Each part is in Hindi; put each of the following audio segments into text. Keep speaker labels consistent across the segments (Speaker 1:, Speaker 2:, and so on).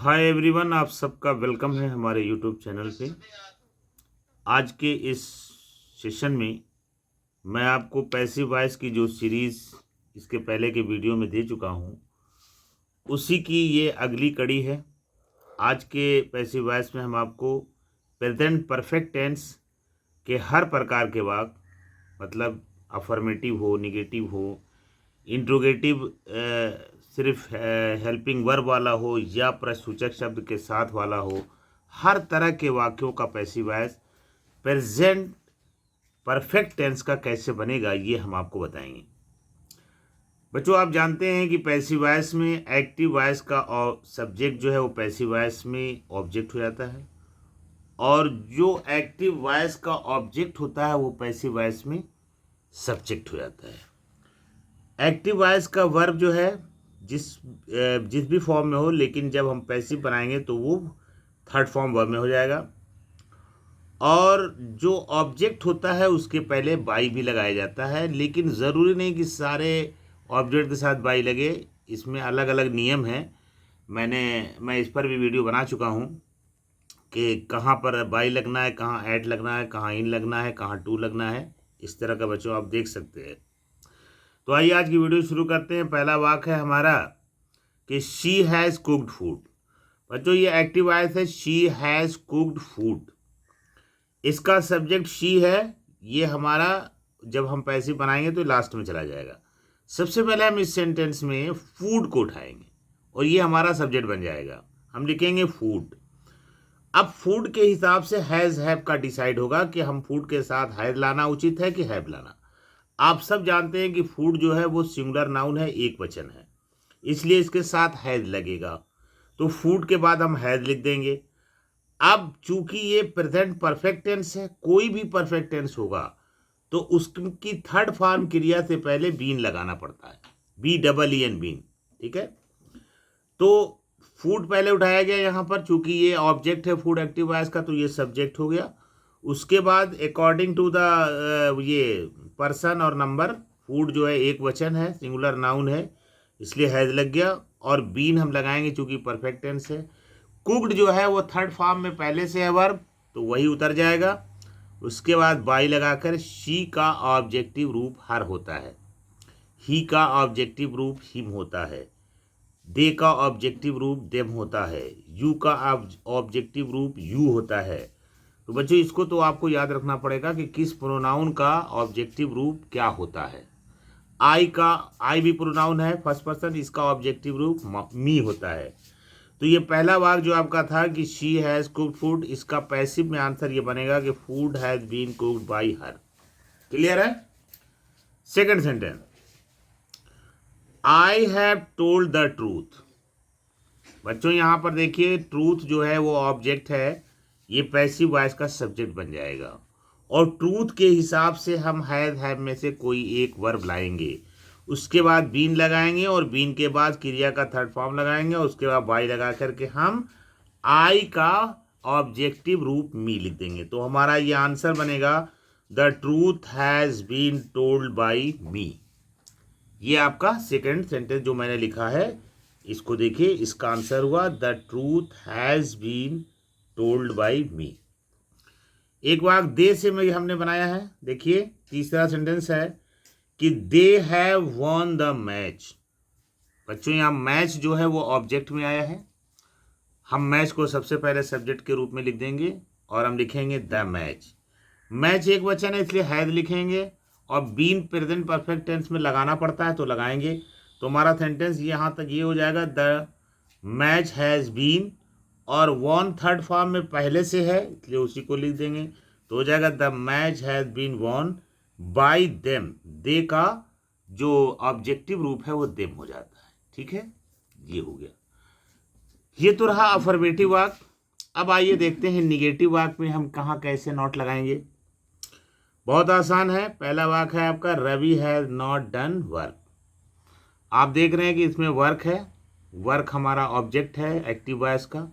Speaker 1: हाय एवरीवन, आप सबका वेलकम है हमारे यूट्यूब चैनल पे। आज के इस सेशन में मैं आपको पैसिव वॉइस की जो सीरीज़ इसके पहले के वीडियो में दे चुका हूँ, उसी की ये अगली कड़ी है। आज के पैसिव वॉइस में हम आपको प्रेजेंट परफेक्ट टेंस के हर प्रकार के वाक्य, मतलब अफर्मेटिव हो, निगेटिव हो, इंट्रोगेटिव सिर्फ हेल्पिंग वर्ब वाला हो या प्रश्नसूचक शब्द के साथ वाला हो, हर तरह के वाक्यों का passive voice present perfect tense का कैसे बनेगा, ये हम आपको बताएंगे। बच्चों, आप जानते हैं कि पैसिव वॉइस में एक्टिव वॉइस का सब्जेक्ट जो है वो पैसिव वॉइस में ऑब्जेक्ट हो जाता है, और जो एक्टिव वॉइस का ऑब्जेक्ट होता है वो पैसिव वॉइस में सब्जेक्ट हो जाता है। एक्टिव वॉइस का वर्ब जो है जिस भी फॉर्म में हो, लेकिन जब हम पैसिव बनाएंगे तो वो थर्ड फॉर्म वर्ब में हो जाएगा, और जो ऑब्जेक्ट होता है उसके पहले बाई भी लगाया जाता है। लेकिन ज़रूरी नहीं कि सारे ऑब्जेक्ट के साथ बाई लगे, इसमें अलग अलग नियम हैं। मैं इस पर भी वीडियो बना चुका हूँ कि कहाँ पर बाई लगना है, कहाँ एट लगना है, कहाँ इन लगना है, कहाँ टू लगना है। इस तरह का बच्चों आप देख सकते हैं। तो आइए आज की वीडियो शुरू करते हैं। पहला वाक्य है हमारा कि शी हैज़ कुक्ड फूड। बच्चों, ये एक्टिव वॉइस है, शी हैज़ कुक्ड फूड। इसका सब्जेक्ट शी है। ये हमारा जब हम पैसिव बनाएंगे तो लास्ट में चला जाएगा। सबसे पहले हम इस सेंटेंस में फूड को उठाएंगे और ये हमारा सब्जेक्ट बन जाएगा। हम लिखेंगे फूड। अब फूड के हिसाब से हैज़ हैव का डिसाइड होगा कि हम फूड के साथ हैज़ लाना उचित है कि हैव लाना। आप सब जानते हैं कि फूड जो है वो सिंगुलर नाउन है, एक वचन है, इसलिए इसके साथ हैज़ लगेगा। तो फूड के बाद हम हैज़ लिख देंगे। अब चूंकि ये प्रेजेंट परफेक्ट टेंस है, कोई भी परफेक्ट टेंस होगा तो उसकी थर्ड फॉर्म क्रिया से पहले बीन लगाना पड़ता है, BEEN बीन। ठीक है, तो फूड पहले उठाया गया यहाँ पर, चूंकि ये ऑब्जेक्ट है फूड एक्टिव वॉइस का, तो ये सब्जेक्ट हो गया। उसके बाद अकॉर्डिंग टू द ये पर्सन और नंबर, फूड जो है एक वचन है, सिंगुलर नाउन है, इसलिए हैज लग गया, और बीन हम लगाएंगे चूंकि परफेक्ट टेंस है। कुक्ड जो है वो थर्ड फॉर्म में पहले से है वर्ब, तो वही उतर जाएगा। उसके बाद बाई लगाकर शी का ऑब्जेक्टिव रूप हर होता है, ही का ऑब्जेक्टिव रूप हिम होता है, दे का ऑब्जेक्टिव रूप देम होता है, यू का ऑब्जेक्टिव रूप यू होता है। तो बच्चों, इसको तो आपको याद रखना पड़ेगा कि किस प्रोनाउन का ऑब्जेक्टिव रूप क्या होता है। आई भी प्रोनाउन है फर्स्ट पर्सन, इसका ऑब्जेक्टिव रूप मी होता है। तो ये पहला वाक्य जो आपका था कि शी हैज़ कुक्ड फूड, इसका पैसिव में आंसर ये बनेगा कि food has been cooked by her. Clear है? Second sentence, I have told the truth. बच्चों, यहाँ पर देखिए, ट्रूथ जो है वो ऑब्जेक्ट है, ये पैसिव वॉइस का सब्जेक्ट बन जाएगा, और ट्रूथ के हिसाब से हम हैव में से कोई एक वर्ब लाएंगे। उसके बाद बीन लगाएंगे, और बीन के बाद क्रिया का थर्ड फॉर्म लगाएंगे, और उसके बाद बाई लगा करके हम आई का ऑब्जेक्टिव रूप मी लिख देंगे। तो हमारा ये आंसर बनेगा the truth has been told by me. ये आपका सेकंड सेंटेंस जो मैंने लिखा है, इसको देखिए, इसका आंसर हुआ the truth has been told by me. एक वाक्य दे से में हमने बनाया है। देखिए, तीसरा सेंटेंस है कि they have won the match. बच्चों, यहाँ मैच जो है वो ऑब्जेक्ट में आया है। हम मैच को सबसे पहले सब्जेक्ट के रूप में लिख देंगे, और हम लिखेंगे द मैच। मैच एक वचन है, इसलिए हैज लिखेंगे, और बीन प्रेजेंट परफेक्ट टेंस में लगाना पड़ता है तो लगाएंगे। तो हमारा सेंटेंस यहाँ तक ये हो जाएगा द मैच हैज़ बीन, और वॉन थर्ड फॉर्म में पहले से है इसलिए उसी को लिख देंगे। तो हो जाएगा the match has been won by them. They का जो ऑब्जेक्टिव रूप है वो देम हो जाता है। ठीक है, ये हो गया। ये तो रहा अफर्मेटिव वाक्य। अब आइए देखते हैं निगेटिव वाक्य में हम कहाँ कैसे नॉट लगाएंगे। बहुत आसान है। पहला वाक्य है आपका Ravi has not done work. आप देख रहे हैं कि इसमें वर्क है, वर्क हमारा ऑब्जेक्ट है एक्टिव वॉइस का,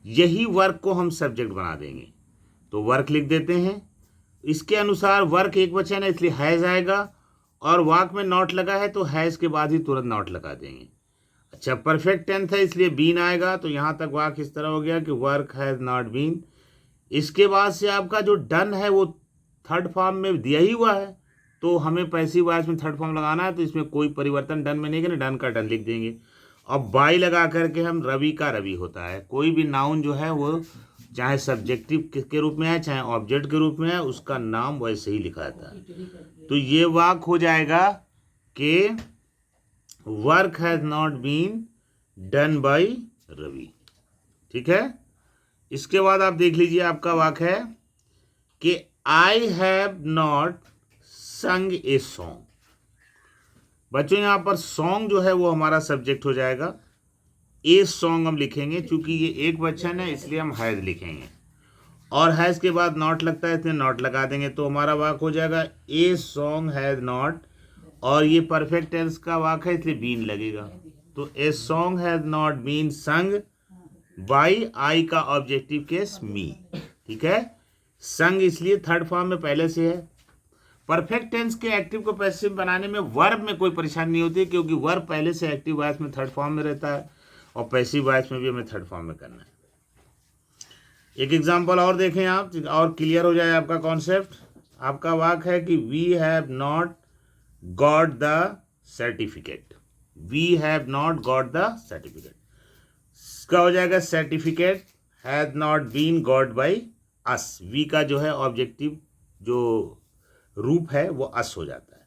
Speaker 1: यही वर्क को हम सब्जेक्ट बना देंगे, तो वर्क लिख देते हैं। इसके अनुसार वर्क एक वचन है इसलिए हैज़ आएगा, और वाक्य में नॉट लगा है तो हैज़ के बाद ही तुरंत नॉट लगा देंगे। अच्छा, परफेक्ट टेंस है इसलिए बीन आएगा, तो यहाँ तक वाक्य इस तरह हो गया कि वर्क हैज़ नॉट बीन। इसके बाद से आपका जो डन है वो थर्ड फॉर्म में दिया ही हुआ है, तो हमें पैसिव वॉइस में थर्ड फॉर्म लगाना है, तो इसमें कोई परिवर्तन डन में नहीं करना, डन का डन लिख देंगे। अब बाई लगा करके हम रवि का रवि होता है। कोई भी नाउन जो है वो चाहे सब्जेक्टिव के रूप में है चाहे ऑब्जेक्ट के रूप में है, उसका नाम वैसे ही लिखा जाता है। तो ये वाक्य हो जाएगा कि work has not been done by Ravi. ठीक है, इसके बाद आप देख लीजिए, आपका वाक्य है कि आई हैव नॉट संग ए सॉन्ग। बच्चों यहाँ पर सॉन्ग जो है वो हमारा सब्जेक्ट हो जाएगा, ए सॉन्ग हम लिखेंगे, चूंकि ये एक वचन है इसलिए हम हैज लिखेंगे, और हैज के बाद नॉट लगता है इसलिए नॉट लगा देंगे, तो हमारा वाक्य हो जाएगा ए सॉन्ग हैज नॉट, और ये परफेक्ट टेंस का वाक्य है इसलिए बीन लगेगा, तो a song has not been sung by I का ऑब्जेक्टिव केस मी। ठीक है, संग इसलिए थर्ड फॉर्म में पहले से है। परफेक्ट टेंस के एक्टिव को पैसिव बनाने में वर्ब में कोई परेशानी नहीं होती, क्योंकि वर्ब पहले से एक्टिव वॉइस में थर्ड फॉर्म में रहता है, और पैसिव वॉइस में भी हमें थर्ड फॉर्म में करना है। एक एग्जांपल और देखें आप, और क्लियर हो जाए आपका कॉन्सेप्ट। आपका वाक्य है कि we have not got the certificate. We have not got the certificate, इसका हो जाएगा certificate has not been got by us. We का जो है ऑब्जेक्टिव जो रूप है वो अस हो जाता है।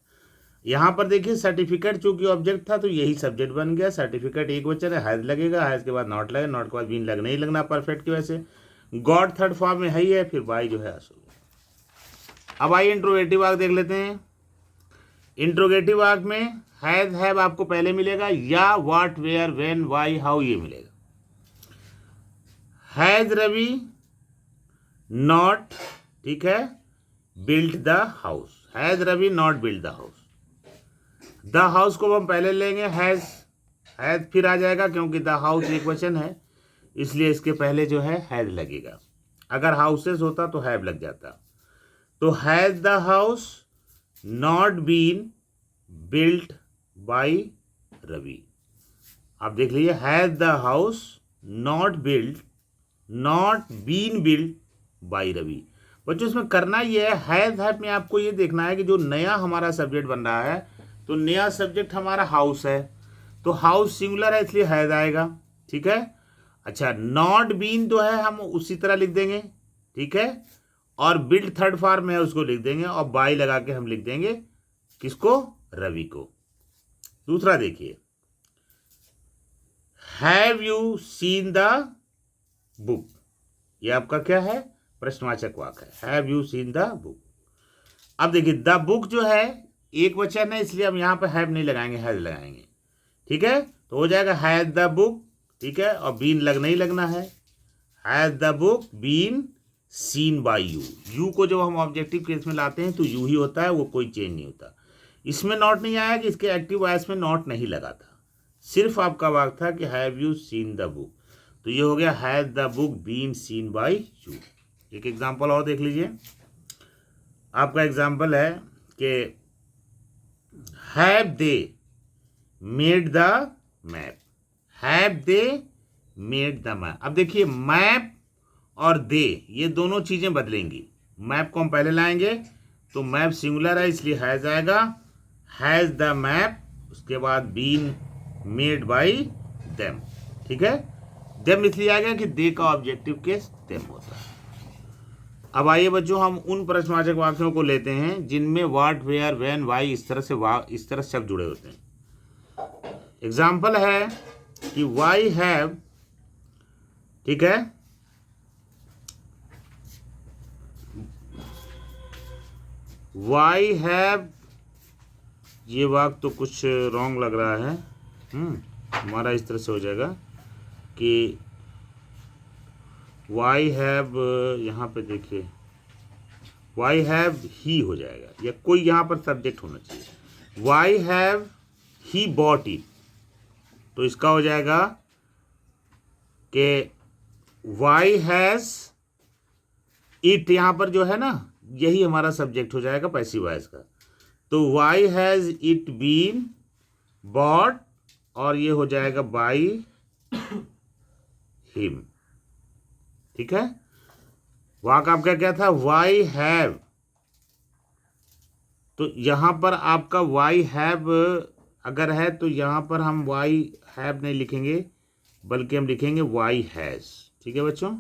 Speaker 1: यहाँ पर देखिए सर्टिफिकेट चूंकि ऑब्जेक्ट था तो यही सब्जेक्ट बन गया। सर्टिफिकेट एक वचन है, हैज लगेगा, हैज के बाद नॉट लगेगा, नॉट के बाद बीन लगना ही लगना परफेक्ट की वजह से। गॉड थर्ड फॉर्म में है ही है, फिर बाई जो है अस हो गया। अब आइए इंट्रोगेटिव वाक्य देख लेते हैं। इंट्रोगेटिव वाक्य में हैज हैव आपको पहले मिलेगा, या what where when why how ये मिलेगा। हैज रवि नॉट, ठीक है, built the house. Has Ravi not built the house. The house को हम पहले लेंगे, हैज फिर आ जाएगा, क्योंकि द हाउस एक वचन है इसलिए इसके पहले जो है हैज लगेगा। अगर हाउसेस होता तो हैव लग जाता। तो has the house not been built by Ravi. आप देख लीजिए, has the house not been built by Ravi. बच्चों इसमें करना ये है, हैज हैव में आपको ये देखना है कि जो नया हमारा सब्जेक्ट बन रहा है, तो नया सब्जेक्ट हमारा हाउस है, तो हाउस सिंगुलर है इसलिए हैज आएगा। ठीक है, अच्छा, नॉट बीन तो है हम उसी तरह लिख देंगे, ठीक है, और बिल्ड थर्ड फॉर्म में है उसको लिख देंगे, और बाई लगा के हम लिख देंगे किसको, रवि को। दूसरा देखिए, have you seen the book. ये आपका क्या है, प्रश्नवाचक वाक्य है, have you seen the book. अब देखिए, द बुक जो है एक वचन है इसलिए हम यहाँ पे हैव नहीं लगाएंगे, हैज लगाएंगे। ठीक है, तो हो जाएगा हैज द बुक, ठीक है, और बीन लगना ही लगना है। Has the book been seen by you. You को जब हम ऑब्जेक्टिव केस में लाते हैं तो यू ही होता है, वो कोई चेंज नहीं होता। इसमें नॉट नहीं आया कि इसके एक्टिव वॉइस में नॉट नहीं लगा था, सिर्फ आपका वाक्य था कि have you seen the book, तो ये हो गया has the book been seen by you. एक एग्जाम्पल और देख लीजिए। आपका एग्जाम्पल है कि have they made the map. Have they made the map. अब देखिए, मैप और दे ये दोनों चीजें बदलेंगी। मैप को हम पहले लाएंगे तो मैप सिंगुलर है इसलिए हैज आएगा, हैज द मैप, उसके बाद बीन मेड बाई देम। ठीक है, देम इसलिए आएगा कि दे का ऑब्जेक्टिव केस देम होता है। अब आइए बच्चों, हम उन प्रश्नवाचक वाक्यों को लेते हैं जिनमें व्हाट वेयर व्हेन वाई इस तरह शब्द जुड़े होते हैं। एग्जाम्पल है कि वाई हैव, ठीक है, वाई हैव, ये वाक्य तो कुछ रॉन्ग लग रहा है। हमारा इस तरह से हो जाएगा कि वाई हैव, यहाँ पे देखिए वाई हैव ही हो जाएगा, या कोई यहाँ पर सब्जेक्ट होना चाहिए। Why have he bought it, तो इसका हो जाएगा कि वाई हैज इट, यहाँ पर जो है ना यही हमारा सब्जेक्ट हो जाएगा पैसिव वॉइस का। तो why has it been bought और ये हो जाएगा बाई हिम। ठीक है, वाक आपका क्या था, वाई हैव। तो यहाँ पर आपका वाई हैव अगर है तो यहाँ पर हम वाई हैव नहीं लिखेंगे, बल्कि हम लिखेंगे वाई हैज़। ठीक है बच्चों,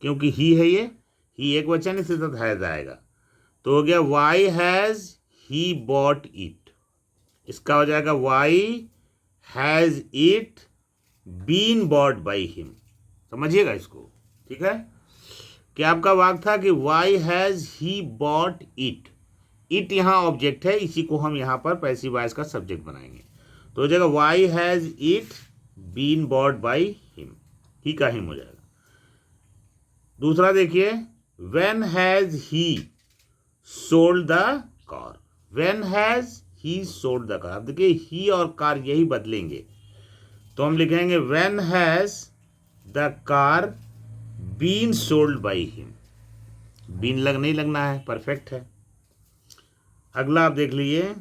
Speaker 1: क्योंकि ही है, ये ही एक वचन, इसके साथ हैज़ आएगा। तो हो गया why has he bought it. इसका हो जाएगा why has it been bought by him. समझिएगा इसको। ठीक है, कि आपका वाक्य था कि why has he bought it. It यहाँ ऑब्जेक्ट है, इसी को हम यहाँ पर पैसिव वॉइस का सब्जेक्ट बनाएंगे। तो हो जाएगा why has it been bought by him, he का हिम हो जाएगा। दूसरा देखिए, when has he sold the car. When has he sold the car. अब देखिए ही और कार यही बदलेंगे, तो हम लिखेंगे when has the car been sold by him. Been नहीं लगना है, परफेक्ट है। अगला आप देख लीजिए,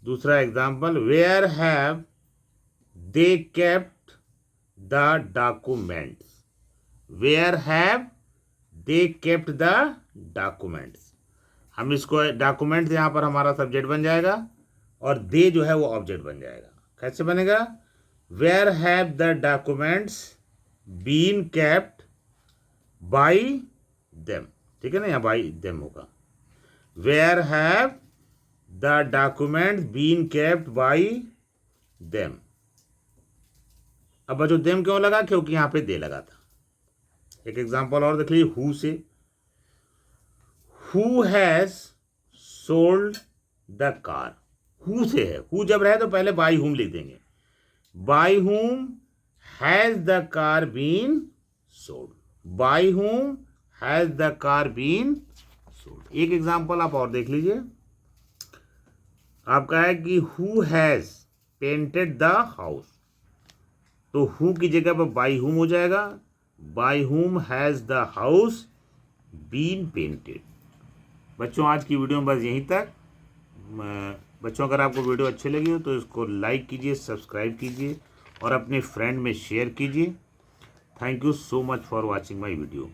Speaker 1: दूसरा example, where have they kept the documents. Where have they kept the documents. हम इसको डॉक्यूमेंट्स यहाँ पर हमारा सब्जेक्ट बन जाएगा और दे जो है वो ऑब्जेक्ट बन जाएगा। कैसे बनेगा, where have the documents been kept by them. ठीक है ना, यहाँ बाई देम होगा। Where have the documents been kept by them. अब बच्चों देम क्यों लगा, क्योंकि यहाँ पे दे लगा था। एक एग्जांपल और देख लीजिए, हु से। Who has sold the car. Who से है, हु जब रहे तो पहले बाई हुम लिख देंगे। By whom has the car been sold. By whom has the car been sold. एक एग्जांपल आप और देख लीजिए, आपका है कि who has painted the house. तो हु की जगह पर बाई हुम हो जाएगा। By whom has the house been painted. बच्चों आज की वीडियो में बस यहीं तक। बच्चों अगर आपको वीडियो अच्छी लगी हो तो इसको लाइक कीजिए, सब्सक्राइब कीजिए और अपने फ्रेंड में शेयर कीजिए। Thank you so much for watching my video.